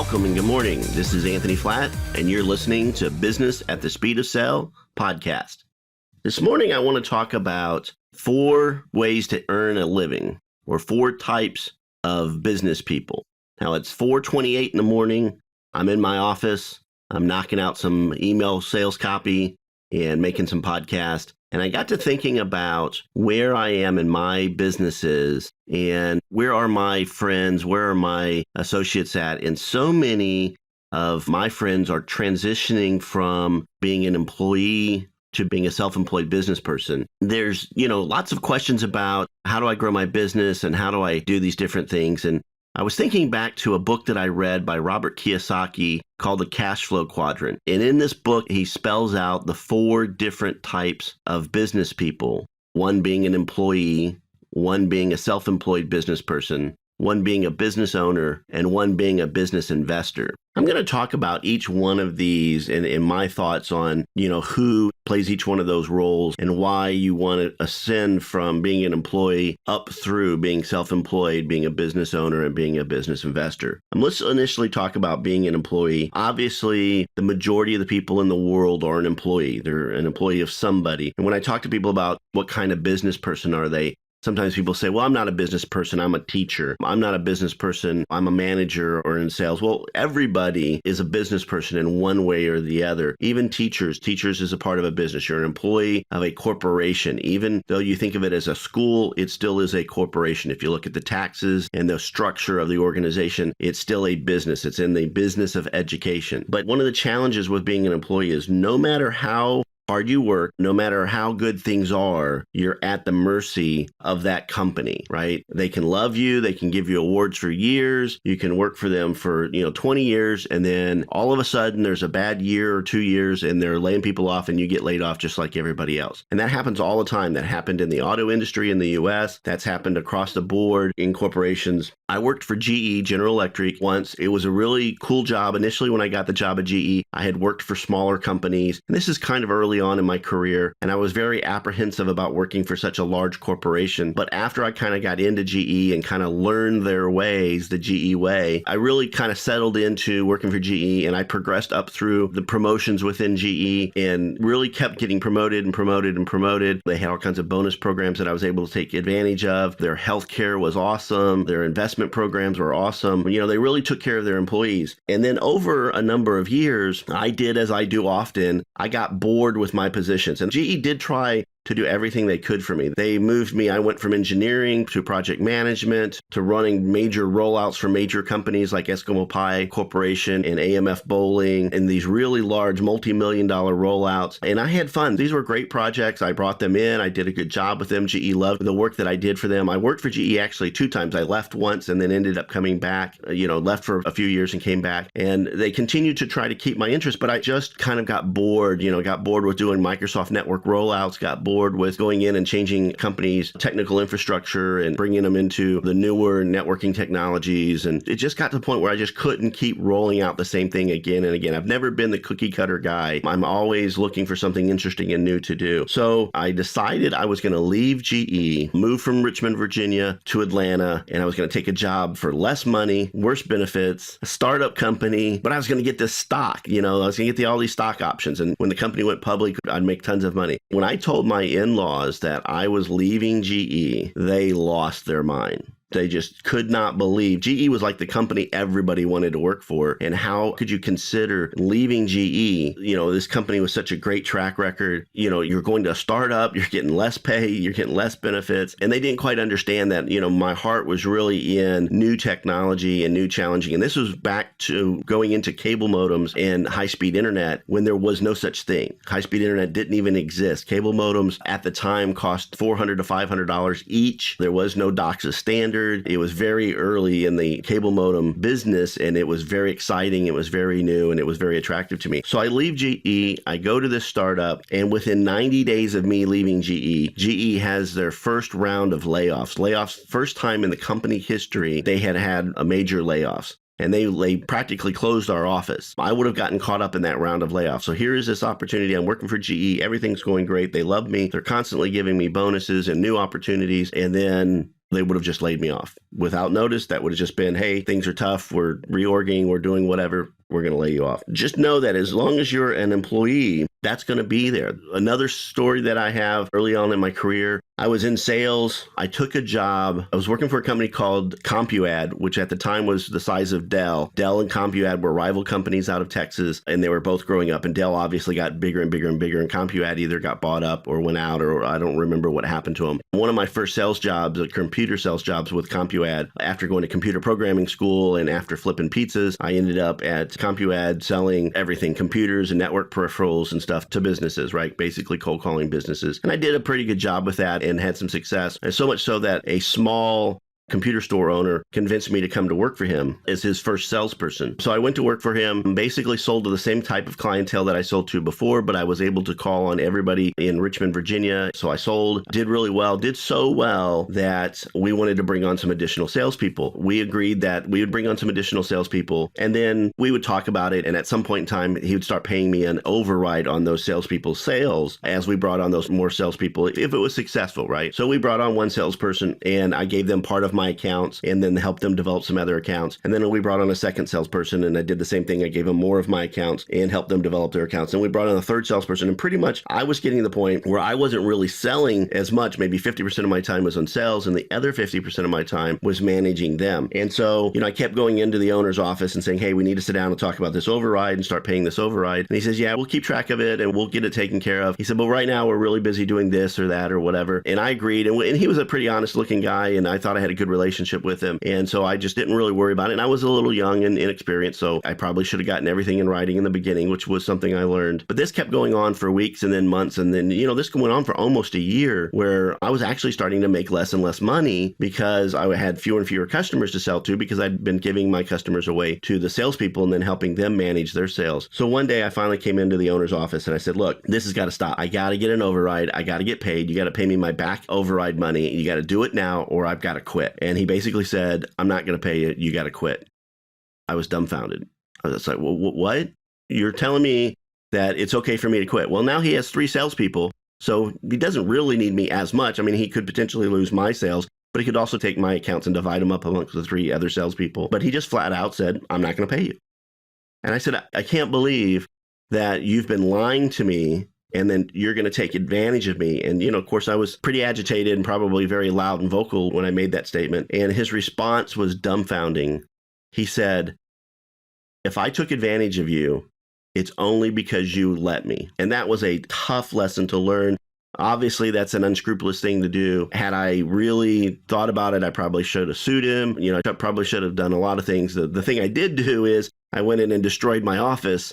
Welcome and good morning. This is Anthony Flatt, and you're listening to Business at the Speed of Sale podcast. This morning, I want to talk about 4 ways to earn a living, or 4 types of business people. Now, it's 4:28 in the morning. I'm in my office. I'm knocking out some email sales copy and making some podcast. And I got to thinking about where I am in my businesses and where are my friends, where are my associates at? And so many of my friends are transitioning from being an employee to being a self-employed business person. There's, lots of questions about how do I grow my business and how do I do these different things? And I was thinking back to a book that I read by Robert Kiyosaki called the Cash Flow Quadrant. And in this book, he spells out the 4 different types of business people, one being an employee, one being a self-employed business person, one being a business owner, and one being a business investor. I'm going to talk about each one of these and my thoughts on, who plays each one of those roles and why you want to ascend from being an employee up through being self-employed, being a business owner, and being a business investor. Let's initially talk about being an employee. Obviously, the majority of the people in the world are an employee. They're an employee of somebody. And when I talk to people about what kind of business person are they, sometimes people say, well, I'm not a business person, I'm a teacher. I'm not a business person, I'm a manager or in sales. Well, everybody is a business person in one way or the other. Even teachers. Teachers is a part of a business. You're an employee of a corporation. Even though you think of it as a school, it still is a corporation. If you look at the taxes and the structure of the organization, it's still a business. It's in the business of education. But one of the challenges with being an employee is no matter how hard you work, no matter how good things are, you're at the mercy of that company, right? They can love you. They can give you awards for years. You can work for them for, 20 years. And then all of a sudden there's a bad year or 2 years and they're laying people off and you get laid off just like everybody else. And that happens all the time. That happened in the auto industry in the US. That's happened across the board in corporations. I worked for GE, General Electric, once. It was a really cool job. Initially, when I got the job at GE, I had worked for smaller companies. And this is kind of early on in my career, and I was very apprehensive about working for such a large corporation. But after I kind of got into GE and kind of learned their ways, the GE way, I really kind of settled into working for GE, and I progressed up through the promotions within GE and really kept getting promoted and promoted and promoted. They had all kinds of bonus programs that I was able to take advantage of. Their healthcare was awesome. Their investment programs were awesome. They really took care of their employees. And then over a number of years, I did as I do often. I got bored with my positions. And GE did try to do everything they could for me. They moved me. I went from engineering to project management to running major rollouts for major companies like Eskimo Pie Corporation and AMF Bowling and these really large multi-million-dollar rollouts. And I had fun. These were great projects. I brought them in. I did a good job with them. GE loved the work that I did for them. I worked for GE actually 2 times. I left once and then ended up coming back, left for a few years and came back. And they continued to try to keep my interest, but I just kind of got bored, got bored with doing Microsoft Network rollouts, got bored with going in and changing companies' technical infrastructure and bringing them into the newer networking technologies. And it just got to the point where I just couldn't keep rolling out the same thing again and again. I've never been the cookie cutter guy. I'm always looking for something interesting and new to do. So I decided I was going to leave GE, move from Richmond, Virginia to Atlanta, and I was going to take a job for less money, worse benefits, a startup company, but I was going to get this stock. I was going to get all these stock options. And when the company went public, I'd make tons of money. When I told my in-laws that I was leaving GE, they lost their mind. They just could not believe. GE was like the company everybody wanted to work for. And how could you consider leaving GE? This company was such a great track record. You're going to a startup, you're getting less pay, you're getting less benefits. And they didn't quite understand that, my heart was really in new technology and new challenging. And this was back to going into cable modems and high-speed internet when there was no such thing. High-speed internet didn't even exist. Cable modems at the time cost $400 to $500 each. There was no DOCSIS standard. It was very early in the cable modem business, and it was very exciting. It was very new, and it was very attractive to me. So I leave GE, I go to this startup, and within 90 days of me leaving GE has their first round of layoffs. First time in the company history, they had a major layoffs. And they practically closed our office. I would have gotten caught up in that round of layoffs. So here is this opportunity. I'm working for GE. Everything's going great. They love me. They're constantly giving me bonuses and new opportunities. And then they would have just laid me off. Without notice, that would have just been, hey, things are tough. We're reorging. We're doing whatever. We're going to lay you off. Just know that as long as you're an employee, that's going to be there. Another story that I have early on in my career, I was in sales. I took a job. I was working for a company called CompuAd, which at the time was the size of Dell. Dell and CompuAd were rival companies out of Texas, and they were both growing up. And Dell obviously got bigger and bigger and bigger, and CompuAd either got bought up or went out, or I don't remember what happened to them. One of my first sales jobs, computer sales jobs with CompuAd, after going to computer programming school and after flipping pizzas, I ended up at CompuAd selling everything, computers and network peripherals and stuff to businesses, right? Basically cold calling businesses. And I did a pretty good job with that and had some success. And so much so that a small computer store owner convinced me to come to work for him as his first salesperson. So I went to work for him, basically sold to the same type of clientele that I sold to before, but I was able to call on everybody in Richmond, Virginia. So I sold, did really well, did so well that we wanted to bring on some additional salespeople. We agreed that we would bring on some additional salespeople, and then we would talk about it. And at some point in time, he would start paying me an override on those salespeople's sales as we brought on those more salespeople, if it was successful, right? So we brought on one salesperson, and I gave them part of my accounts and then helped them develop some other accounts. And then we brought on a second salesperson, and I did the same thing. I gave them more of my accounts and helped them develop their accounts. And we brought on a third salesperson, and pretty much I was getting to the point where I wasn't really selling as much. Maybe 50% of my time was on sales, and the other 50% of my time was managing them. And so, I kept going into the owner's office and saying, hey, we need to sit down and talk about this override and start paying this override. And he says, yeah, we'll keep track of it and we'll get it taken care of. He said, but right now we're really busy doing this or that or whatever. And I agreed. And he was a pretty honest looking guy, and I thought I had a good relationship with him. And so I just didn't really worry about it. And I was a little young and inexperienced, so I probably should have gotten everything in writing in the beginning, which was something I learned. But this kept going on for weeks and then months. And then, this went on for almost a year, where I was actually starting to make less and less money because I had fewer and fewer customers to sell to, because I'd been giving my customers away to the salespeople and then helping them manage their sales. So one day I finally came into the owner's office and I said, look, this has got to stop. I got to get an override. I got to get paid. You got to pay me my back override money. You got to do it now or I've got to quit. And he basically said, I'm not going to pay you. You got to quit. I was dumbfounded. I was like, well, what? You're telling me that it's okay for me to quit? Well, now he has 3 salespeople, so he doesn't really need me as much. I mean, he could potentially lose my sales, but he could also take my accounts and divide them up amongst the 3 other salespeople. But he just flat out said, I'm not going to pay you. And I said, I can't believe that you've been lying to me and then you're going to take advantage of me. And, of course, I was pretty agitated and probably very loud and vocal when I made that statement. And his response was dumbfounding. He said, if I took advantage of you, it's only because you let me. And that was a tough lesson to learn. Obviously, that's an unscrupulous thing to do. Had I really thought about it, I probably should have sued him. I probably should have done a lot of things. The thing I did do is I went in and destroyed my office,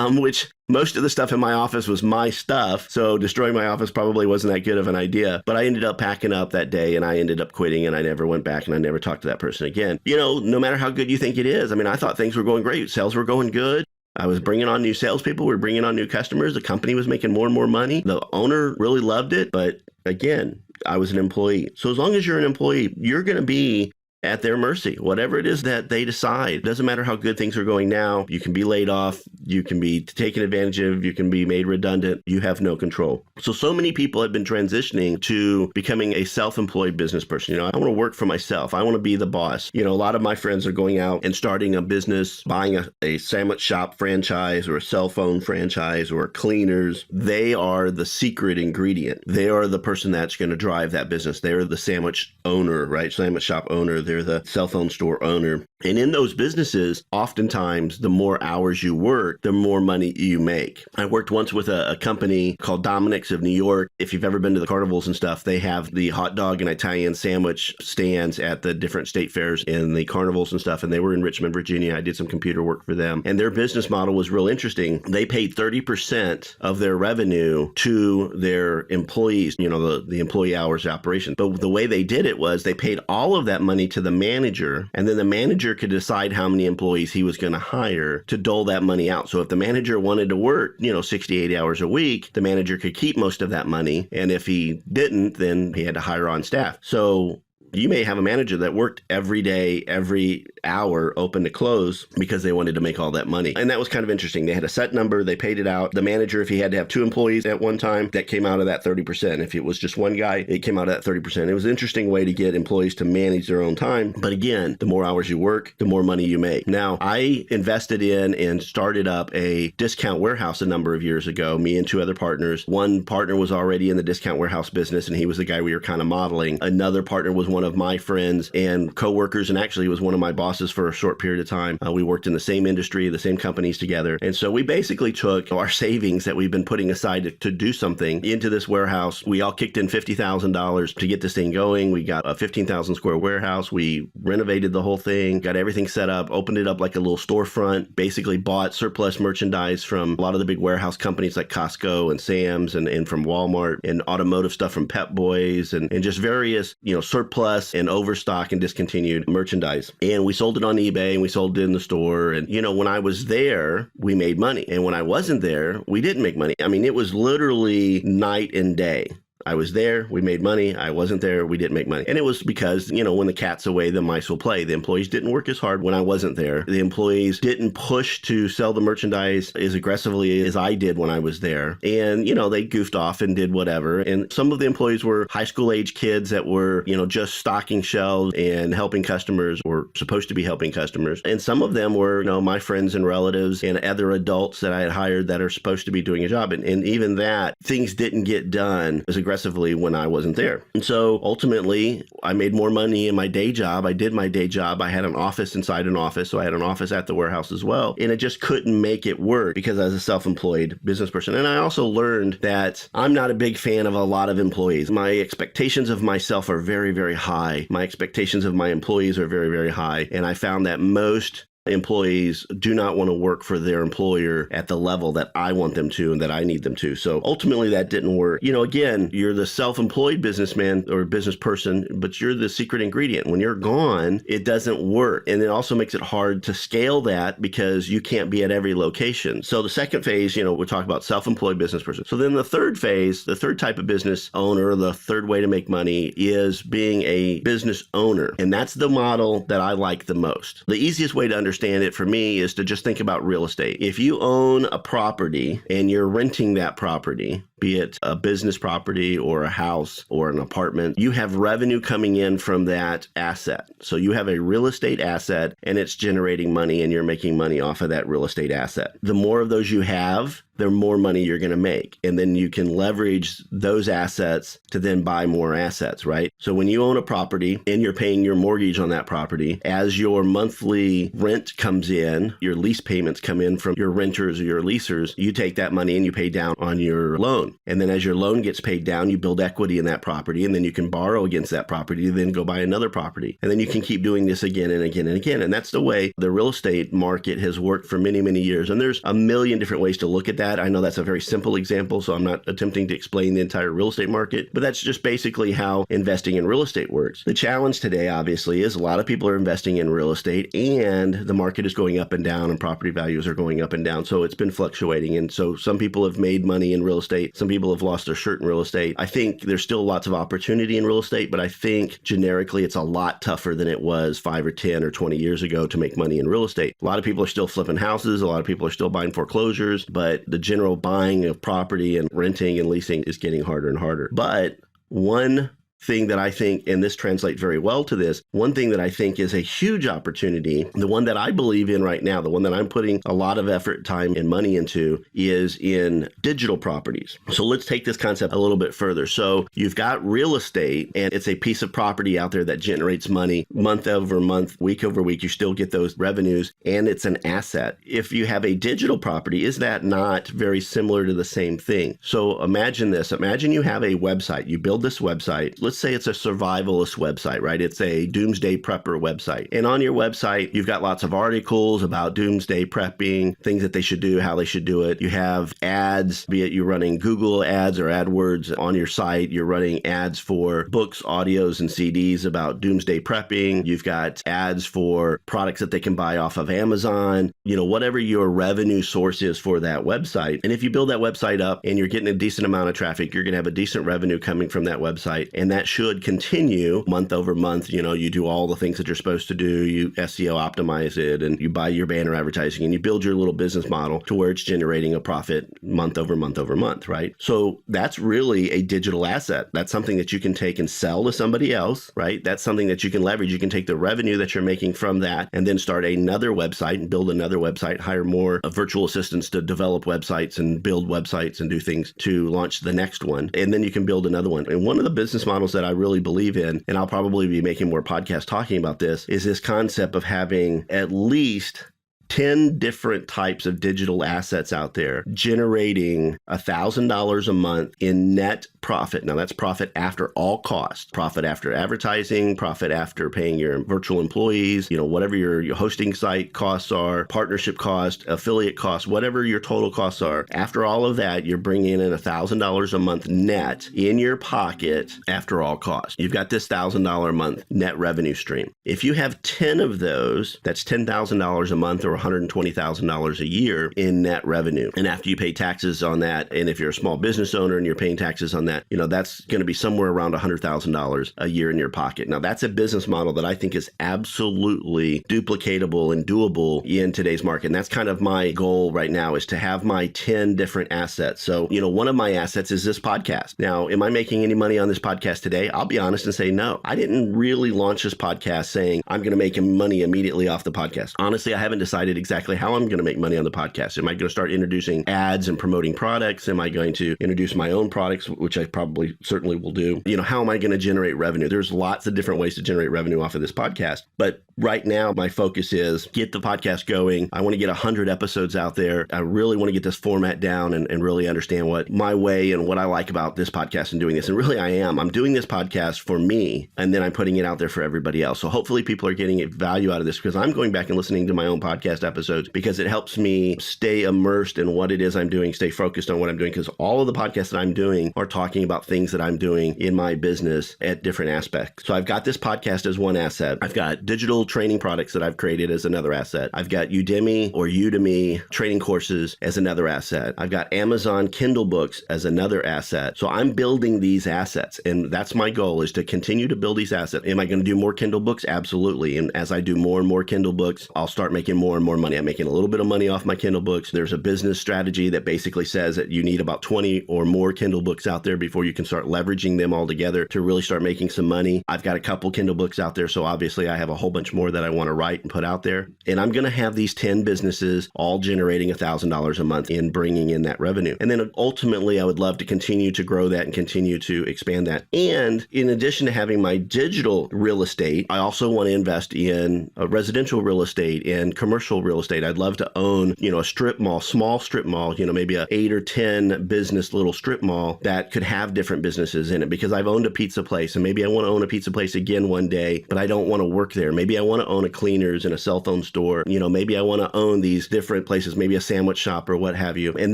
which most of the stuff in my office was my stuff. So destroying my office probably wasn't that good of an idea. But I ended up packing up that day and I ended up quitting, and I never went back and I never talked to that person again. No matter how good you think it is. I mean, I thought things were going great. Sales were going good. I was bringing on new salespeople. We were bringing on new customers. The company was making more and more money. The owner really loved it. But again, I was an employee. So as long as you're an employee, you're going to be at their mercy. Whatever it is that they decide, it doesn't matter how good things are going now. You can be laid off. You can be taken advantage of. You can be made redundant. You have no control. So many people have been transitioning to becoming a self-employed business person. I want to work for myself. I want to be the boss. A lot of my friends are going out and starting a business, buying a sandwich shop franchise or a cell phone franchise or cleaners. They are the secret ingredient. They are the person that's going to drive that business. They're the sandwich owner, right? Sandwich shop owner. They're the cell phone store owner. And in those businesses, oftentimes, the more hours you work, the more money you make. I worked once with a company called Dominic's of New York. If you've ever been to the carnivals and stuff, they have the hot dog and Italian sandwich stands at the different state fairs and the carnivals and stuff. And they were in Richmond, Virginia. I did some computer work for them. And their business model was real interesting. They paid 30% of their revenue to their employees, the employee hours operation. But the way they did it was they paid all of that money to the manager, and then the manager could decide how many employees he was going to hire to dole that money out. So if the manager wanted to work, 60, 80 hours a week, the manager could keep most of that money. And if he didn't, then he had to hire on staff. So You may have a manager that worked every day, every hour, open to close, because they wanted to make all that money. And that was kind of interesting. They had a set number, they paid it out. The manager, if he had to have 2 employees at one time, that came out of that 30%. If it was just one guy, it came out of that 30%. It was an interesting way to get employees to manage their own time. But again, the more hours you work, the more money you make. Now, I invested in and started up a discount warehouse a number of years ago, me and 2 other partners. One partner was already in the discount warehouse business, and he was the guy we were kind of modeling. Another partner was one of my friends and coworkers, and actually was one of my bosses for a short period of time. We worked in the same industry, the same companies together. And so we basically took our savings that we've been putting aside to do something into this warehouse. We all kicked in $50,000 to get this thing going. We got a 15,000 square warehouse. We renovated the whole thing, got everything set up, opened it up like a little storefront, basically bought surplus merchandise from a lot of the big warehouse companies like Costco and Sam's and from Walmart, and automotive stuff from Pep Boys, and just various, surplus and overstock and discontinued merchandise. And we sold it on eBay, and we sold it in the store. And, when I was there, we made money. And when I wasn't there, we didn't make money. I mean, it was literally night and day. I was there, we made money. I wasn't there, we didn't make money. And it was because, when the cat's away, the mice will play. The employees didn't work as hard when I wasn't there. The employees didn't push to sell the merchandise as aggressively as I did when I was there. And, they goofed off and did whatever. And some of the employees were high school age kids that were, just stocking shelves and helping customers, or supposed to be helping customers. And some of them were, my friends and relatives and other adults that I had hired that are supposed to be doing a job. And even that, things didn't get done as aggressively when I wasn't there. And so ultimately, I made more money in my day job. I did my day job. I had an office inside an office. So I had an office at the warehouse as well. And I just couldn't make it work because I was a self-employed business person. And I also learned that I'm not a big fan of a lot of employees. My expectations of myself are very, very high. My expectations of my employees are very, very high. And I found that most employees do not want to work for their employer at the level that I want them to and that I need them to. So ultimately that didn't work. Again, you're the self-employed businessman or business person, but you're the secret ingredient. When you're gone, it doesn't work. And it also makes it hard to scale that because you can't be at every location. So the second phase, we'll talk about self-employed business person. So then the third phase, the third type of business owner, the third way to make money is being a business owner. And that's the model that I like the most. The easiest way to understand it for me is to just think about real estate. If you own a property and you're renting that property, be it a business property or a house or an apartment, you have revenue coming in from that asset. So you have a real estate asset and it's generating money and you're making money off of that real estate asset. The more of those you have, the more money you're going to make. And then you can leverage those assets to then buy more assets, right? So when you own a property and you're paying your mortgage on that property, as your monthly rent comes in, your lease payments come in from your renters or your leasers, you take that money and you pay down on your loan. And then as your loan gets paid down, you build equity in that property, and then you can borrow against that property, then go buy another property. And then you can keep doing this again and again and again. And that's the way the real estate market has worked for many, many years. And there's a million different ways to look at that. I know that's a very simple example, so I'm not attempting to explain the entire real estate market, but that's just basically how investing in real estate works. The challenge today, obviously, is a lot of people are investing in real estate and the market is going up and down and property values are going up and down. So it's been fluctuating. And so some people have made money in real estate. Some people have lost their shirt in real estate. I think there's still lots of opportunity in real estate, but I think generically it's a lot tougher than it was 5 or 10 or 20 years ago to make money in real estate. A lot of people are still flipping houses. A lot of people are still buying foreclosures, but the general buying of property and renting and leasing is getting harder and harder. But one thing that I think, and this translates very well to this, one thing that I think is a huge opportunity, the one that I believe in right now, the one that I'm putting a lot of effort, time, and money into is in digital properties. So let's take this concept a little bit further. So you've got real estate and it's a piece of property out there that generates money month over month, week over week. You still get those revenues and it's an asset. If you have a digital property, is that not very similar to the same thing? So imagine this. Imagine you have a website. You build this website. Let's say it's a survivalist website, right? It's a doomsday prepper website. And on your website, you've got lots of articles about doomsday prepping, things that they should do, how they should do it. You have ads, be it you're running Google ads or AdWords on your site. You're running ads for books, audios, and CDs about doomsday prepping. You've got ads for products that they can buy off of Amazon, whatever your revenue source is for that website. And if you build that website up and you're getting a decent amount of traffic, you're going to have a decent revenue coming from that website. And that that should continue month over month. You do all the things that you're supposed to do. You SEO optimize it, and you buy your banner advertising, and you build your little business model to where it's generating a profit month over month over month, right? So that's really a digital asset. That's something that you can take and sell to somebody else, right? That's something that you can leverage. You can take the revenue that you're making from that and then start another website and build another website, hire more virtual assistants to develop websites and build websites and do things to launch the next one. And then you can build another one. And one of the business models that I really believe in, and I'll probably be making more podcasts talking about this, is this concept of having at least 10 different types of digital assets out there generating $1,000 a month in net profit. Now that's profit after all costs, profit after advertising, profit after paying your virtual employees, whatever your hosting site costs are, partnership cost, affiliate costs, whatever your total costs are. After all of that, you're bringing in $1,000 a month net in your pocket after all costs. You've got this $1,000 a month net revenue stream. If you have 10 of those, that's $10,000 a month or $120,000 a year in net revenue. And after you pay taxes on that, and if you're a small business owner and you're paying taxes on that, that's going to be somewhere around $100,000 a year in your pocket. Now, that's a business model that I think is absolutely duplicatable and doable in today's market. And that's kind of my goal right now, is to have my 10 different assets. So, one of my assets is this podcast. Now, am I making any money on this podcast today? I'll be honest and say no. I didn't really launch this podcast saying I'm going to make money immediately off the podcast. Honestly, I haven't decided exactly how I'm going to make money on the podcast. Am I going to start introducing ads and promoting products? Am I going to introduce my own products, which I probably certainly will do? How am I going to generate revenue? There's lots of different ways to generate revenue off of this podcast. But right now, my focus is get the podcast going. I want to get 100 episodes out there. I really want to get this format down and really understand what my way and what I like about this podcast and doing this. And really, I'm doing this podcast for me, and then I'm putting it out there for everybody else. So hopefully people are getting value out of this, because I'm going back and listening to my own podcast episodes, because it helps me stay immersed in what it is I'm doing, stay focused on what I'm doing, because all of the podcasts that I'm doing are talking about things that I'm doing in my business at different aspects. So I've got this podcast as one asset. I've got digital training products that I've created as another asset. I've got Udemy training courses as another asset. I've got Amazon Kindle books as another asset. So I'm building these assets, and that's my goal, is to continue to build these assets. Am I going to do more Kindle books? Absolutely. And as I do more and more Kindle books, I'll start making more and more money. I'm making a little bit of money off my Kindle books. There's a business strategy that basically says that you need about 20 or more Kindle books out there before you can start leveraging them all together to really start making some money. I've got a couple Kindle books out there, so obviously I have a whole bunch more that I want to write and put out there. And I'm going to have these 10 businesses all generating $1,000 a month in bringing in that revenue. And then ultimately, I would love to continue to grow that and continue to expand that. And in addition to having my digital real estate, I also want to invest in residential real estate and commercial real estate. I'd love to own, a strip mall, small strip mall, maybe a 8 or 10 business little strip mall that could have different businesses in it, because I've owned a pizza place, and maybe I want to own a pizza place again one day, but I don't want to work there. Maybe I want to own a cleaners and a cell phone store. Maybe I want to own these different places, maybe a sandwich shop or what have you, and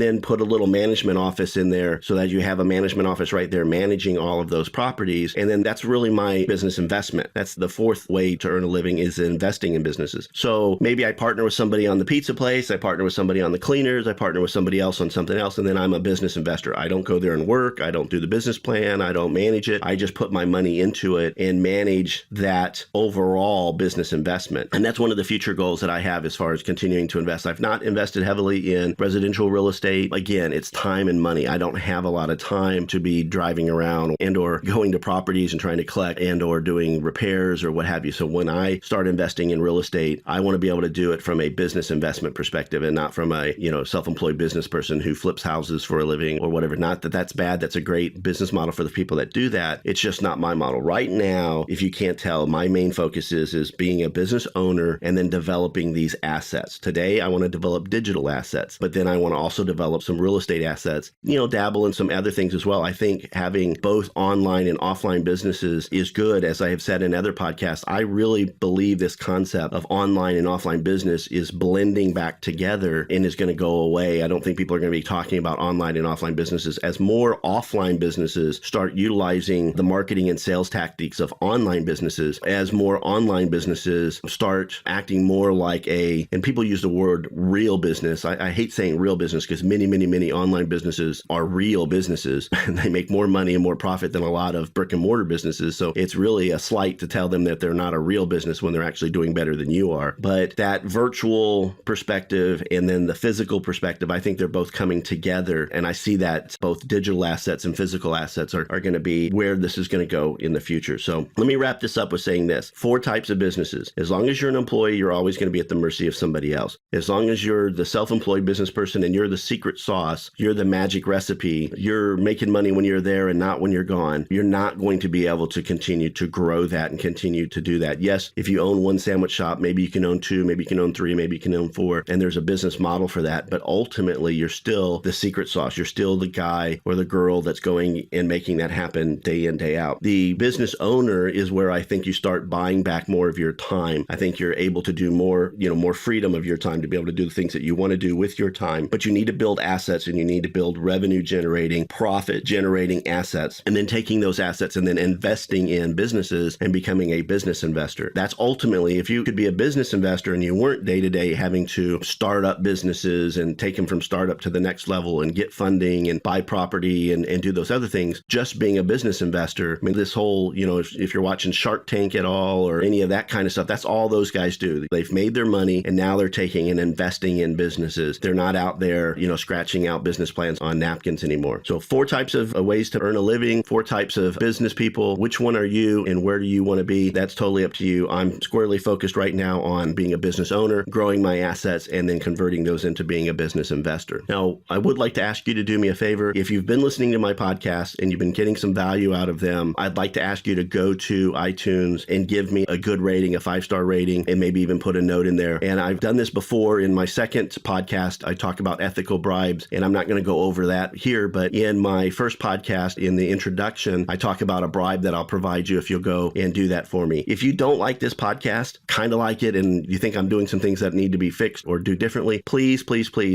then put a little management office in there so that you have a management office right there managing all of those properties. And then that's really my business investment. That's the fourth way to earn a living, is investing in businesses. So maybe I partner with somebody on the pizza place, I partner with somebody on the cleaners, I partner with somebody else on something else, and then I'm a business investor. I don't go there and work. I don't do the business plan. I don't manage it. I just put my money into it and manage that overall business investment. And that's one of the future goals that I have as far as continuing to invest. I've not invested heavily in residential real estate. Again, it's time and money. I don't have a lot of time to be driving around and or going to properties and trying to collect and or doing repairs or what have you. So when I start investing in real estate, I want to be able to do it from a business investment perspective and not from a, self-employed business person who flips houses for a living or whatever. Not that that's bad. That's a great business model for the people that do that. It's just not my model. Right now, if you can't tell, my main focus is being a business owner and then developing these assets. Today, I want to develop digital assets, but then I want to also develop some real estate assets, dabble in some other things as well. I think having both online and offline businesses is good. As I have said in other podcasts, I really believe this concept of online and offline business is blending back together and is going to go away. I don't think people are going to be talking about online and offline businesses as more offline businesses start utilizing the marketing and sales tactics of online businesses, as more online businesses start acting more like and people use the word real business. I hate saying real business because many online businesses are real businesses and they make more money and more profit than a lot of brick and mortar businesses. So it's really a slight to tell them that they're not a real business when they're actually doing better than you are. But that virtual perspective and then the physical perspective, I think they're both coming together. And I see that both digital assets and physical assets are going to be where this is going to go in the future. So let me wrap this up with saying this. 4 types of businesses. As long as you're an employee, you're always going to be at the mercy of somebody else. As long as you're the self-employed business person and you're the secret sauce, you're the magic recipe, you're making money when you're there and not when you're gone, you're not going to be able to continue to grow that and continue to do that. Yes, if you own one sandwich shop, maybe you can own 2, maybe you can own 3, maybe you can own 4, and there's a business model for that. But ultimately, you're still the secret sauce. You're still the guy or the girl that's going and making that happen day in, day out. The business owner is where I think you start buying back more of your time. I think you're able to do more, more freedom of your time to be able to do the things that you want to do with your time. But you need to build assets and you need to build revenue generating, profit generating assets, and then taking those assets and then investing in businesses and becoming a business investor. That's ultimately, if you could be a business investor and you weren't day to day having to start up businesses and take them from startup to the next level and get funding and buy property and do those other things, just being a business investor. I mean, this whole, if you're watching Shark Tank at all or any of that kind of stuff, that's all those guys do. They've made their money and now they're taking and investing in businesses. They're not out there, scratching out business plans on napkins anymore. So 4 types of ways to earn a living, 4 types of business people. Which one are you and where do you want to be? That's totally up to you. I'm squarely focused right now on being a business owner, growing my assets, and then converting those into being a business investor. Now, I would like to ask you to do me a favor. If you've been listening to my podcast and you've been getting some value out of them, I'd like to ask you to go to iTunes and give me a good rating, a 5-star rating, and maybe even put a note in there. And I've done this before in my second podcast. I talk about ethical bribes, and I'm not going to go over that here, but in my first podcast, in the introduction, I talk about a bribe that I'll provide you if you'll go and do that for me. If you don't like this podcast, kind of like it, and you think I'm doing some things that need to be fixed or do differently, please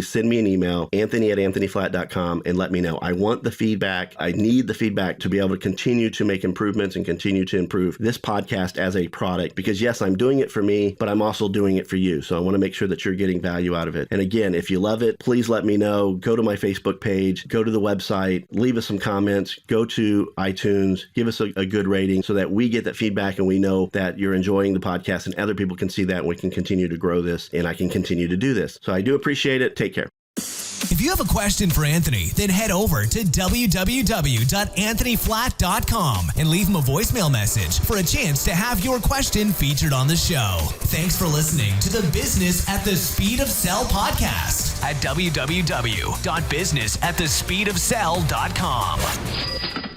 send me an email, anthony@anthonyflatt.com, and let me know. I want the feedback. I need the feedback to be able to continue to make improvements and continue to improve this podcast as a product, because yes, I'm doing it for me, but I'm also doing it for you. So I want to make sure that you're getting value out of it. And again, if you love it, please let me know. Go to my Facebook page, go to the website, leave us some comments, go to iTunes, give us a good rating so that we get that feedback and we know that you're enjoying the podcast and other people can see that and we can continue to grow this and I can continue to do this. So I do appreciate it. Take care. If you have a question for Anthony, then head over to www.anthonyflatt.com and leave him a voicemail message for a chance to have your question featured on the show. Thanks for listening to the Business at the Speed of Sell podcast at www.businessatthespeedofsell.com.